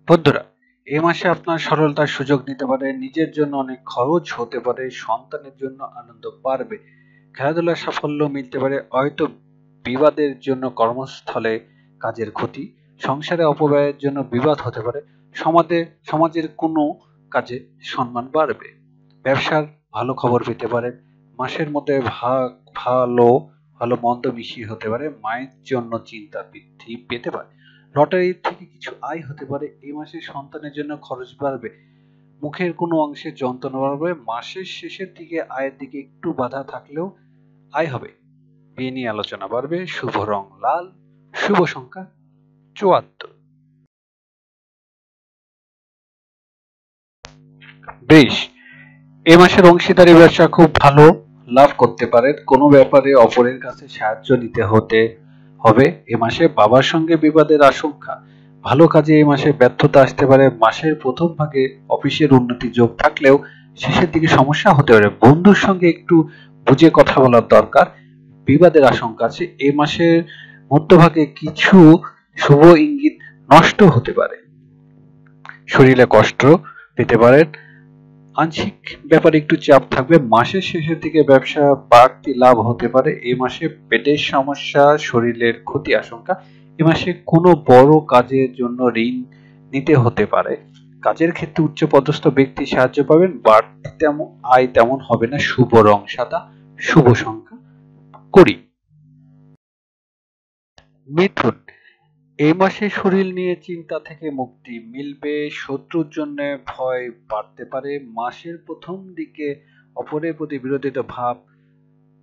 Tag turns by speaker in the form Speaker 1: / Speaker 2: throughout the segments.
Speaker 1: বন্ধুরা, এই মাসে আপনার সরলতার সুযোগ নিতে পারে, নিজের জন্য অনেক খরচ হতে পারে, সন্তানের জন্য আনন্দ বাড়বে, খেলাধুলার সাফল্য মিলতে পারে, হয়তো বিবাদের জন্য কর্মস্থলে কাজের ক্ষতি, সংসারে অপব্যয়ের জন্য বিবাদ হতে পারে, সমাজের কোনো কাজে সম্মান বাড়বে, ব্যবসার ভালো খবর পেতে পারেন, মাসের মধ্যে ভালো ভালো মন্দ মিশিয়ে হতে পারে, মায়ের জন্য চিন্তা বৃদ্ধি পেতে পারে, লটারি থেকে কিছু আয় হতে পারে, এই মাসে সন্তানের জন্য খরচ বাড়বে, মুখের কোনো অংশে যন্ত্রণা বাড়বে, মাসের শেষের দিকে আয়ের দিকে একটু বাধা থাকলেও আয় হবে, বিয়ে নিয়ে আলোচনা বাড়বে, শুভ রং লাল, শুভ সংখ্যা ৭৪। বৃষ, এ মাসের অংশীদারি ব্যবসা খুব ভালো লাভ করতে পারেন, কোনো ব্যাপারে অপরের কাছে সাহায্য নিতে হতে হবে, এ মাসে বাবার সঙ্গে বিবাদের আশঙ্কা, ভালো কাজে এই মাসে ব্যর্থতা আসতে পারে, মাসের প্রথম ভাগে অফিসের উন্নতি যোগ থাকলেও শেষের দিকে সমস্যা হতে পারে, বন্ধুর সঙ্গে একটু বুঝে কথা বলার দরকার, বিবাদের আশঙ্কা আছে, এ মাসের মধ্যভাগে কিছু শুভ ইঙ্গিত নষ্ট হতে পারে, শরীরে কষ্ট পেতে পারেন, আংশিক ব্যাপারে একটু চাপ থাকবে, মাসের শেষের দিকে ব্যবসা বাড়তি লাভ হতে পারে, এই মাসে পেটের সমস্যা, শরীরের ক্ষতি আশঙ্কা, এ মাসে কোনো বড় কাজের জন্য ঋণ নিতে হতে পারে, কাজের ক্ষেত্রে উচ্চপদস্থ ব্যক্তি সাহায্য পাবেন, বাড়তি তেমন আয় তেমন হবে না, শুভ রং সাদা, শুভ সংখ্যা ২০। মিথুন, এই মাসে শরীর নিয়ে চিন্তা থেকে মুক্তি মিলবে, শত্রুর জন্য ভয় বাড়তে পারে, মাসের প্রথম দিকে অপরের প্রতি বিরোধিতা ভাব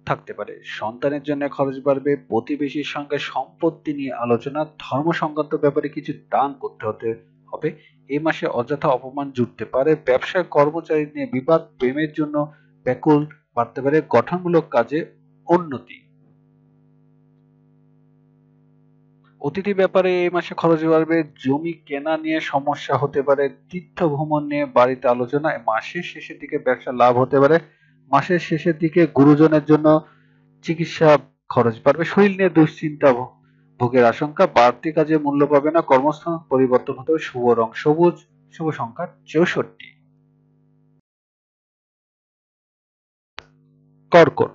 Speaker 1: থাকতে পারে, সন্তানের জন্য খরচ বাড়বে, প্রতিবেশীর সঙ্গে সম্পত্তি নিয়ে আলোচনা, ধর্ম সংক্রান্ত ব্যাপারে কিছু দান করতে হতে হবে, এই মাসে অযথা অপমান জুটতে পারে, ব্যবসায় কর্মচারী নিয়ে বিবাদ, প্রেমের জন্য ব্যাকুল বাড়তে পারে, গঠনমূলক কাজে উন্নতি, অতিথি ব্যাপারে এই মাসে খরচ বাড়বে, জমি কেনা নিয়ে সমস্যা হতে পারে, তীর্থ ভ্রমণ নিয়ে বাড়িতে আলোচনা, মাসের শেষের দিকে ব্যবসা লাভ হতে পারে, মাসের শেষের দিকে গুরুজনের জন্য চিকিৎসা খরচ বাড়বে, শরীর নিয়ে দুশ্চিন্তা ভোগের আশঙ্কা, বাড়তি কাজে মূল্য পাবে না, কর্মস্থান পরিবর্তন হতে হবে, শুভ রং সবুজ, শুভ সংখ্যা ৬৪। কর্কট,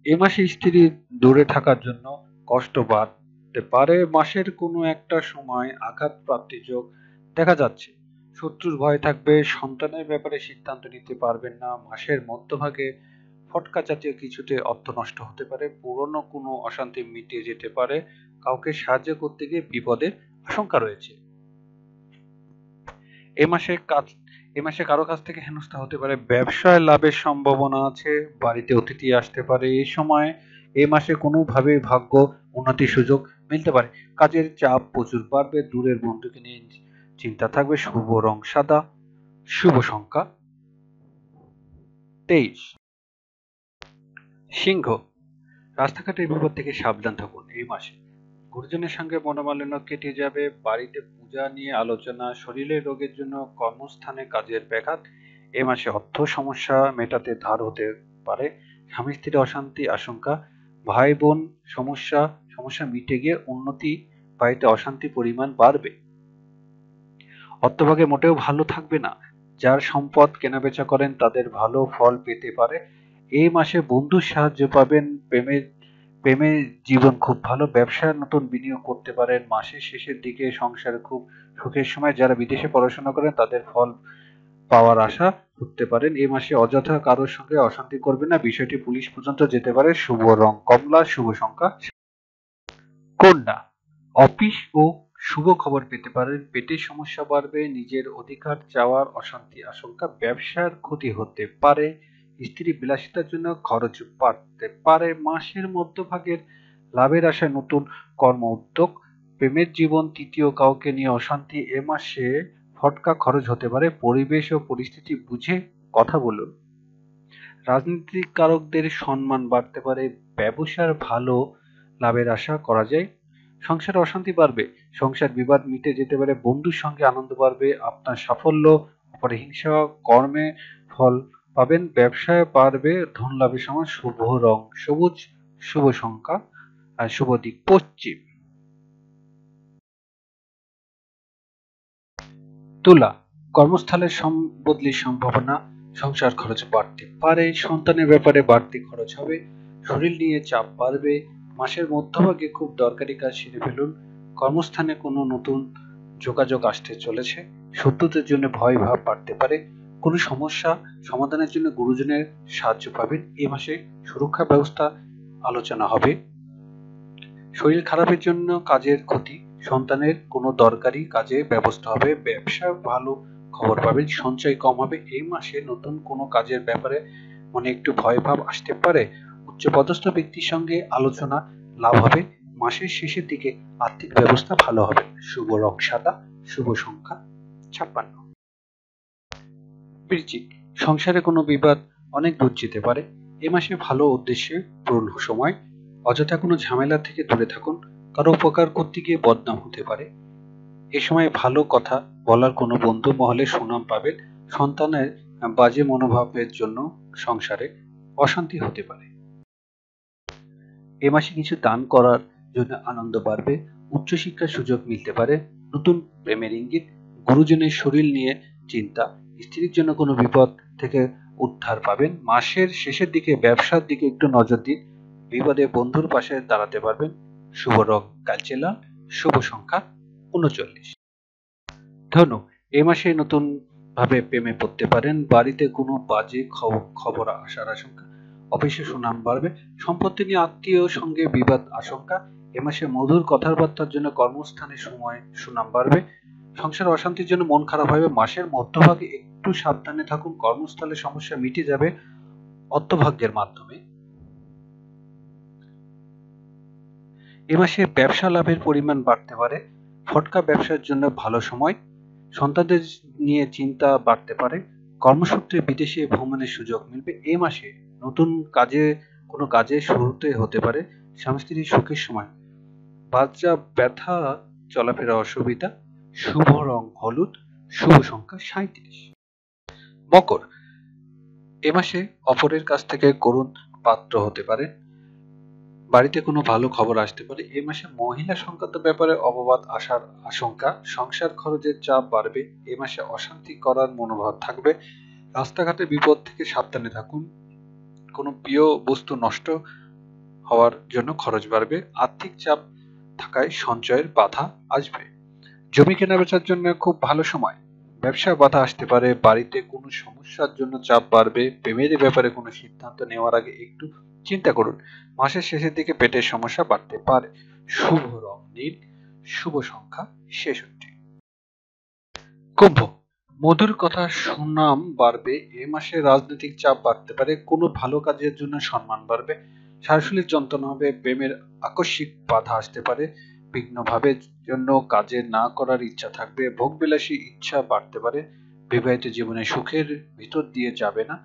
Speaker 1: এ মাসে স্ত্রী দূরে থাকার জন্য কষ্ট বাড়তে পারে, মাসের কোনো একটা সময় আঘাত প্রাপ্তির যোগ দেখা যাচ্ছে, শত্রুর ভয় থাকবে, সন্তানের ব্যাপারে সিদ্ধান্ত নিতে পারবেন না, মাসের মধ্যভাগে ফটকা জাতীয় কিছুতে অর্থ নষ্ট হতে পারে, পুরনো কোনো অশান্তি মিটে যেতে পারে, কাউকে সাহায্য করতে গিয়ে বিপদের আশঙ্কা রয়েছে, এ মাসে কাজ এ মাসে কারো কাছ থেকে হেনস্থা হতে পারে, ব্যবসায় লাভের সম্ভাবনা আছে, বাড়িতে অতিথি আসতে পারে, এই সময় এই মাসে কোনোভাবে ভাগ্য উন্নতির সুযোগ মিলতে পারে, কাজের চাপ প্রচুর বাড়বে, দূরের বন্ধুকে নিয়ে চিন্তা থাকবে, শুভ রং সাদা, শুভ সংখ্যা ২৩। সিংহ, রাস্তাঘাটের বিপদ থেকে সাবধান থাকুন এই মাসে, গুরুজনের সঙ্গে মনোমালিন্য কেটে যাবে, বাড়িতে পূজা নিয়ে আলোচনা, শরীরের রোগের জন্য কর্মস্থানে কাজের ব্যাঘাত, এ মাসে অর্থ সমস্যা মেটাতে ধার হতে পারে, স্বামী স্ত্রীর অশান্তি আশঙ্কা, ভাই বোন সমস্যা সমস্যা মিটে গিয়ে উন্নতি, বাড়িতে অশান্তি পরিমাণ বাড়বে, অর্থভাগে মোটেও ভালো থাকবে না, যার সম্পদ কেনাবেচা করেন তাদের ভালো ফল পেতে পারে, এই মাসে বন্ধুর সাহায্য পাবেন, প্রেমের জীবন খুব ভালো, ব্যবসায় নতুন বিনিয়োগ করতে পারেন, মাসের শেষের দিকে সংসারে খুব সুখের সময়, যারা বিদেশে পড়াশোনা করেন তাদের ফল পাওয়ার আশা করতে পারেন, এই মাসে অযথা কারোর সঙ্গে অশান্তি করবেন না, বিষয়টি পুলিশ পর্যন্ত যেতে পারে, শুভ রং কমলা, শুভ সংখ্যা। কন্যা, অফিস ও শুভ খবর পেতে পারেন, পেটের সমস্যা বাড়বে, নিজের অধিকার চাওয়ার অশান্তি আশঙ্কা, ব্যবসার ক্ষতি হতে পারে, স্ত্রী বিলাসিতার জন্য খরচ বাড়তে পারে, মাসের মধ্যভাগের লাভের আশায় নতুন কর্ম উদ্যোগ, প্রেমের জীবন তৃতীয় কাউকে নিয়ে অশান্তি, এ মাসে ফটকা খরচ হতে পারে, পরিবেশ ও পরিস্থিতি বুঝে কথা বলুন, রাজনৈতিক কারকদের সম্মান বাড়তে পারে, ব্যবসার ভালো লাভের আশা করা যায়, সংসারে অশান্তি বাড়বে, সংসার বিবাদ মিটে যেতে পারে, বন্ধুর সঙ্গে আনন্দ বাড়বে, আপনার সাফল্য অপরে হিংসা কর্মে ফল পাবেন, ব্যবসায় বাড়বে, ধন লাভের সময়, শুভ রং সবুজ, শুভ সংখ্যা আর শুভ দিক পশ্চিম। তুলা, কর্মস্থলের বদলির সম্ভাবনা, সংসার খরচ বাড়তে পারে, সন্তানের ব্যাপারে বাড়তি খরচ হবে, শরীর নিয়ে চাপ বাড়বে, মাসের মধ্যভাগে খুব দরকারি কাজ সেরে ফেলুন, কর্মস্থানে কোনো নতুন যোগাযোগ আসতে চলেছে, শত্রুদের জন্য ভয় ভাব বাড়তে পারে, কোনো সমস্যা সমাধানের জন্য গুরুজনের সাহায্য পাবেন। এই মাসে সুরক্ষা ব্যবস্থা আলোচনা হবে। শরীর খারাপের জন্য কাজের ক্ষতি, সন্তানের কোনো দরকারি কাজে ব্যবস্থা হবে, ব্যবসা ভালো খবর পাবেন, সঞ্চয় কম হবে। এই মাসে নতুন কোনো কাজের ব্যাপারে মনে একটু ভয় ভাব আসতে পারে, উচ্চপদস্থ ব্যক্তির সঙ্গে আলোচনা লাভ হবে, মাসের শেষের দিকে আর্থিক ব্যবস্থা ভালো হবে। শুভ রং সাদা, শুভ সংখ্যা 56। বৃশ্চিক, সংসারে কোনো বিবাদ অনেক দূর যেতে পারে, এ মাসে ভালো উদ্দেশ্যে পূর্ণ সময়, অযথা কোনো ঝামেলা থেকে দূরে থাকুন, কারো উপকার করতে গিয়ে বদনাম হতে পারে, এ সময় ভালো কথা বলার কোনো বন্ধু মহলে সুনাম পাবেন, সন্তানের বাজে মনোভাবের জন্য সংসারে অশান্তি হতে পারে। এ মাসে কিছু দান করার জন্য আনন্দ বাড়বে, উচ্চশিক্ষার সুযোগ মিলতে পারে, নতুন প্রেমের ইঙ্গিত, গুরুজনের শরীর নিয়ে চিন্তা, স্ত্রীর জন্য কোনো বিপদ থেকে উদ্ধার পাবেন, মাসের শেষের দিকে ব্যবসার দিকে একটু নজর দিন, বিপদে বন্ধুর পাশে দাঁড়াতে পারবেন। শুভ রং কালচে লাল, শুভ সংখ্যা 39। ধনু, এ মাসে নতুন ভাবে প্রেমে পড়তে পারেন, বাড়িতে কোনো বাজে খবর আসার আশঙ্কা, অফিসে সুনাম বাড়বে, সম্পত্তি নিয়ে আত্মীয় সঙ্গে বিবাদ আশঙ্কা, এ মাসে মধুর কথাবার্তার জন্য কর্মস্থানে সময় সুনাম বাড়বে, সংসার অশান্তির জন্য মন খারাপ হবে, মাসের মধ্যভাগে একটু সাবধানে থাকুন, কর্মস্থলে সমস্যা মিটে যাবে অর্থভাগ্যের মাধ্যমে। এ মাসে ব্যবসা লাভের পরিমাণ বাড়তে পারে, ফটকা ব্যবসার জন্য ভালো সময়, সন্তানদের নিয়ে চিন্তা বাড়তে পারে, কর্মসূত্রে বিদেশে ভ্রমণের সুযোগ মিলবে, এই মাসে নতুন কোনো কাজে শুরুতে হতে পারে, স্বামী স্ত্রীর সুখের সময়, বাচ্চা ব্যথা চলাফেরা অসুবিধা, শুভ রং হলুদ, শুভ সংখ্যা 37। মকর, এ মাসে অপরের কাছ থেকে করুণ পাত্র হতে পারে, বাড়িতে কোনো ভালো খবর আসতে পারে, এই মাসে মহিলা সংক্রান্ত ব্যাপারে অপবাদ আসার আশঙ্কা, সংসার খরচের চাপ বাড়বে, এই মাসে অশান্তি করার মনোভাব থাকবে, রাস্তাঘাটে বিপদ থেকে সাবধানে থাকুন, কোনো প্রিয় বস্তু নষ্ট হওয়ার জন্য খরচ বাড়বে, আর্থিক চাপ থাকায় সঞ্চয়ের বাধা আসবে, জমি কেনা বেচার জন্য খুব ভালো সময়, ব্যবসা বাধা আসতে পারে, বাড়িতে কোনো সমস্যার জন্য চাপ বাড়বে, প্রেমের ব্যাপারে কোনো সিদ্ধান্ত নেওয়ার আগে একটু চিন্তা করুন, মাসের শেষের দিকে পেটের সমস্যা বাড়তে পারে। শুভ রং নীল, শুভ সংখ্যা 66। কুম্ভ, মধুর কথা সুনাম বাড়বে, এ মাসে রাজনৈতিক চাপ বাড়তে পারে, কোনো ভালো কাজের জন্য সম্মান বাড়বে, শারীরিক যন্ত্রণা হবে, প্রেমের আকস্মিক বাধা আসতে পারে, বিঘ্ন ভাবের জন্য কাজে না করার ইচ্ছা থাকবে, ভোগবিলাসী ইচ্ছা বাড়তে পারে, বিবাহিত জীবনে সুখের ভিতর দিয়ে যাবে না,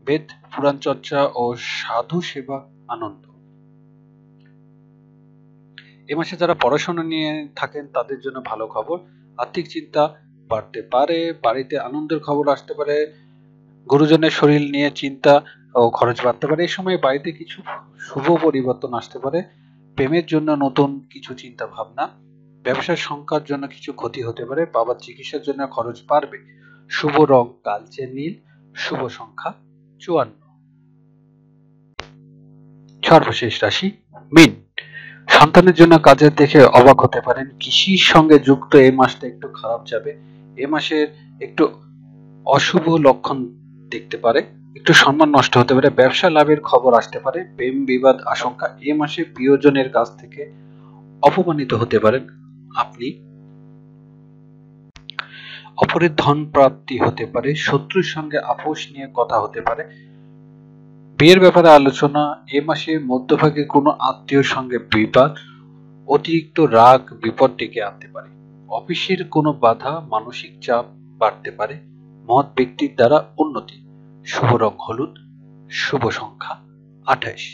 Speaker 1: বেদ পুরাণ চর্চা ও সাধু সেবা আনন্দ। এ মাসে যারা পড়াশোনা নিয়ে থাকেন তাদের জন্য ভালো খবর, আর্থিক চিন্তা বাড়তে পারে, বাড়িতে আনন্দের খবর আসতে পারে, গুরুজনের শরীর নিয়ে চিন্তা ও খরচ বাড়তে পারে, এই সময় বাড়িতে কিছু শুভ পরিবর্তন আসতে পারে, প্রেমের জন্য নতুন কিছু চিন্তা ভাবনা, ব্যবসার সংখ্যার জন্য কিছু ক্ষতি হতে পারে, বাবার চিকিৎসার জন্য খরচ বাড়বে, শুভ রং কালচে নীল, শুভ সংখ্যা 54। সর্বশেষ রাশি মীন, সন্তানের জন্য কাজের দেখে অবাক হতে পারেন, কৃষির সঙ্গে যুক্ত এই মাসটা একটু খারাপ যাবে, এ মাসের একটু অশুভ লক্ষণ দেখতে পারে, একটু সম্মান নষ্ট হতে পারে, ব্যবসা লাভের খবর আসতে পারে, প্রেম বিবাদ আশঙ্কা, এ মাসে প্রিয়জনের কাছ থেকে অপমানিত হতে পারেন আপনি, অপরের ধন প্রাপ্তি হতে পারে, শত্রুর সঙ্গে আপোষ নিয়ে কথা হতে পারে, বিয়ের ব্যাপারে আলোচনা, এ মাসে মধ্যভাগে কোনো আত্মীয়র সঙ্গে বিবাদ, অতিরিক্ত রাগ বিপদ ডেকে আনতে পারে, অফিসের কোনো বাধা, মানসিক চাপ বাড়তে পারে, মহৎ ব্যক্তির দ্বারা উন্নতি, শুভ রং হলুদ, শুভ সংখ্যা 28।